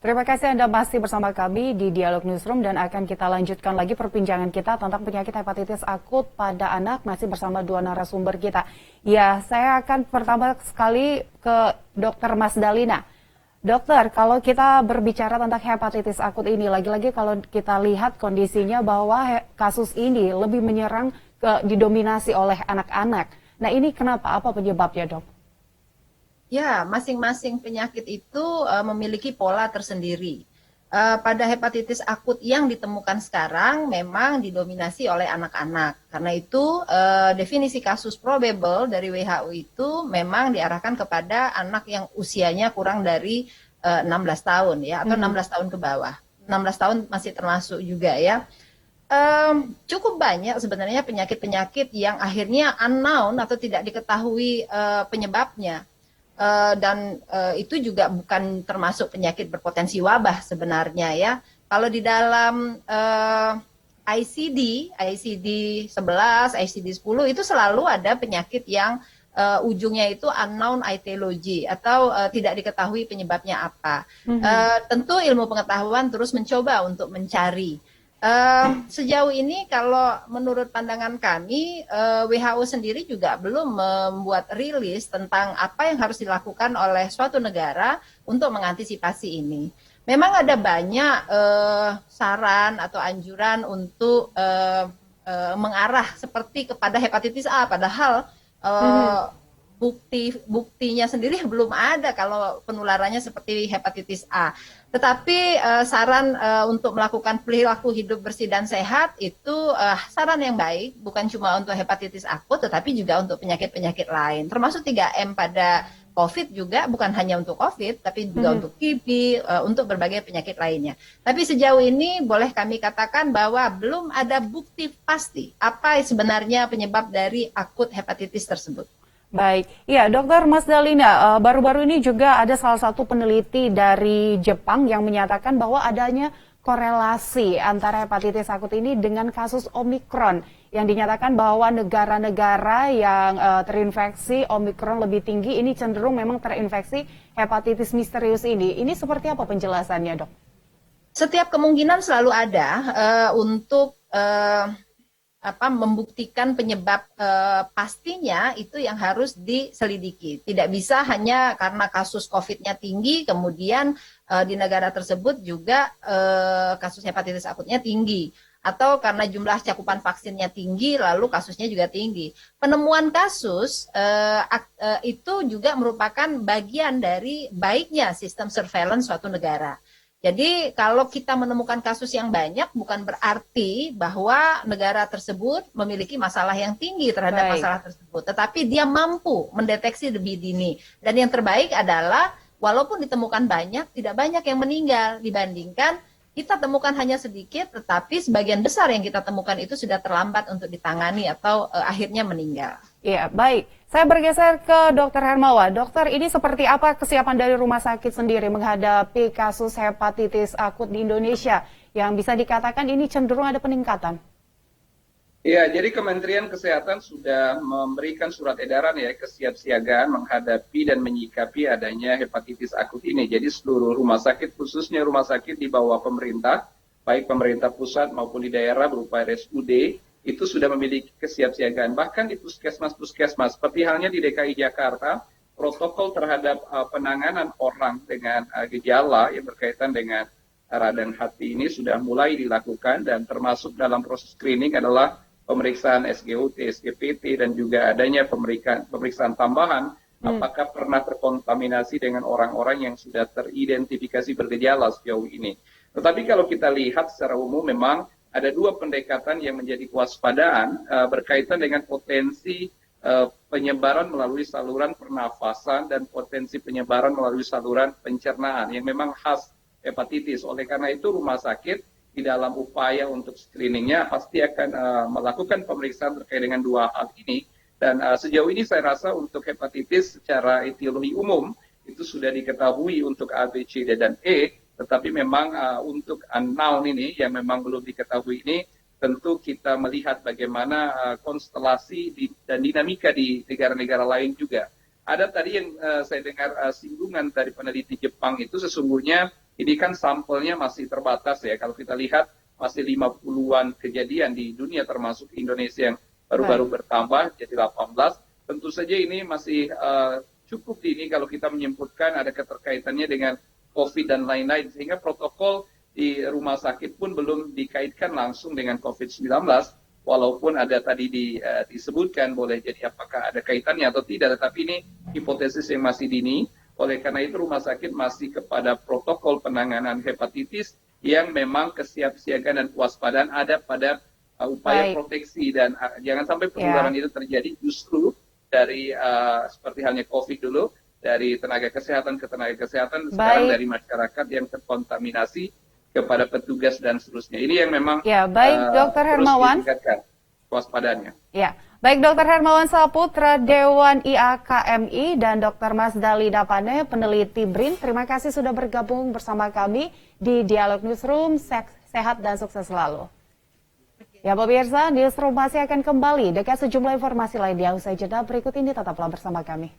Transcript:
Terima kasih Anda masih bersama kami di Dialog Newsroom dan akan kita lanjutkan lagi perbincangan kita tentang penyakit hepatitis akut pada anak masih bersama dua narasumber kita. Ya, saya akan pertama sekali ke Dr. Mas Dalina. Dokter, kalau kita berbicara tentang hepatitis akut ini, lagi-lagi kalau kita lihat kondisinya bahwa kasus ini lebih menyerang didominasi oleh anak-anak. Nah ini kenapa? Apa penyebabnya, dok? Ya, masing-masing penyakit itu memiliki pola tersendiri. Pada hepatitis akut yang ditemukan sekarang memang didominasi oleh anak-anak. Karena itu definisi kasus probable dari WHO itu memang diarahkan kepada anak yang usianya kurang dari 16 tahun ya, atau 16 tahun ke bawah. 16 tahun masih termasuk juga ya. Cukup banyak sebenarnya penyakit-penyakit yang akhirnya unknown atau tidak diketahui penyebabnya. Itu juga bukan termasuk penyakit berpotensi wabah sebenarnya ya. Kalau di dalam ICD 11, ICD 10 itu selalu ada penyakit yang ujungnya itu unknown etiology atau tidak diketahui penyebabnya apa. Tentu ilmu pengetahuan terus mencoba untuk mencari. Sejauh ini kalau menurut pandangan kami WHO sendiri juga belum membuat rilis tentang apa yang harus dilakukan oleh suatu negara untuk mengantisipasi ini. Memang ada banyak saran atau anjuran untuk mengarah seperti kepada hepatitis A, padahal buktinya sendiri belum ada kalau penularannya seperti hepatitis A. Tetapi saran untuk melakukan perilaku hidup bersih dan sehat itu saran yang baik, bukan cuma untuk hepatitis akut, tetapi juga untuk penyakit-penyakit lain. Termasuk 3M pada COVID juga, bukan hanya untuk COVID, tapi juga untuk TB, untuk berbagai penyakit lainnya. Tapi sejauh ini boleh kami katakan bahwa belum ada bukti pasti apa sebenarnya penyebab dari akut hepatitis tersebut. Baik, ya Dokter Mas Dalina, baru-baru ini juga ada salah satu peneliti dari Jepang yang menyatakan bahwa adanya korelasi antara hepatitis akut ini dengan kasus Omikron yang dinyatakan bahwa negara-negara yang terinfeksi Omikron lebih tinggi ini cenderung memang terinfeksi hepatitis misterius ini. Ini seperti apa penjelasannya, Dok? Setiap kemungkinan selalu ada untuk membuktikan penyebab pastinya itu yang harus diselidiki. Tidak bisa hanya karena kasus COVID-nya tinggi, kemudian di negara tersebut juga kasus hepatitis akutnya tinggi. Atau karena jumlah cakupan vaksinnya tinggi, lalu kasusnya juga tinggi. Penemuan kasus itu juga merupakan bagian dari baiknya sistem surveillance suatu negara. Jadi kalau kita menemukan kasus yang banyak bukan berarti bahwa negara tersebut memiliki masalah yang tinggi terhadap masalah tersebut. Tetapi dia mampu mendeteksi lebih dini. Dan yang terbaik adalah walaupun ditemukan banyak, tidak banyak yang meninggal dibandingkan kita temukan hanya sedikit, tetapi sebagian besar yang kita temukan itu sudah terlambat untuk ditangani atau akhirnya meninggal. Iya, baik. Saya bergeser ke Dr. Hermawan. Dokter, ini seperti apa kesiapan dari rumah sakit sendiri menghadapi kasus hepatitis akut di Indonesia yang bisa dikatakan ini cenderung ada peningkatan? Ya, jadi Kementerian Kesehatan sudah memberikan surat edaran ya kesiapsiagaan menghadapi dan menyikapi adanya hepatitis akut ini. Jadi seluruh rumah sakit, khususnya rumah sakit di bawah pemerintah, baik pemerintah pusat maupun di daerah berupa RSUD, itu sudah memiliki kesiapsiagaan. Bahkan di puskesmas-puskesmas, seperti halnya di DKI Jakarta, protokol terhadap penanganan orang dengan gejala yang berkaitan dengan radang hati ini sudah mulai dilakukan dan termasuk dalam proses screening adalah pemeriksaan SGOT, SGPT, dan juga adanya pemeriksaan tambahan apakah pernah terkontaminasi dengan orang-orang yang sudah teridentifikasi bergejala sejauh ini. Tetapi kalau kita lihat secara umum memang ada dua pendekatan yang menjadi kewaspadaan berkaitan dengan potensi penyebaran melalui saluran pernafasan dan potensi penyebaran melalui saluran pencernaan yang memang khas hepatitis. Oleh karena itu rumah sakit di dalam upaya untuk screeningnya pasti akan melakukan pemeriksaan terkait dengan dua hal ini. Dan sejauh ini saya rasa untuk hepatitis secara etiologi umum itu sudah diketahui untuk A, B, C, D, dan E. Tetapi memang untuk unknown ini yang memang belum diketahui ini tentu kita melihat bagaimana konstelasi dan dinamika di negara-negara lain juga. Ada tadi yang saya dengar singgungan dari peneliti Jepang itu sesungguhnya ini kan sampelnya masih terbatas ya. Kalau kita lihat masih 50-an kejadian di dunia termasuk Indonesia yang baru-baru bertambah jadi 18. Tentu saja ini masih cukup dini kalau kita menyebutkan ada keterkaitannya dengan COVID dan lain-lain. Sehingga protokol di rumah sakit pun belum dikaitkan langsung dengan COVID-19. Walaupun ada tadi disebutkan boleh jadi apakah ada kaitannya atau tidak. Tetapi ini hipotesis yang masih dini. Oleh karena itu rumah sakit masih kepada protokol penanganan hepatitis yang memang kesiapsiagaan dan kewaspadaan ada pada upaya proteksi dan jangan sampai penularan itu terjadi justru dari seperti halnya COVID dulu dari tenaga kesehatan ke tenaga kesehatan sekarang dari masyarakat yang terkontaminasi kepada petugas dan seterusnya. Ini yang memang Dr. Hermawan, terus ditingkatkan kewaspadaannya. Ya, baik Dr. Hermawan Saputra, Dewan IAKMI, dan Dr. Mas Dali Dapane, peneliti BRIN. Terima kasih sudah bergabung bersama kami di Dialog Newsroom. Sehat dan sukses selalu. Ya pemirsa, Newsroom masih akan kembali dengan sejumlah informasi lainnya. Usai jeda berikut ini tetaplah bersama kami.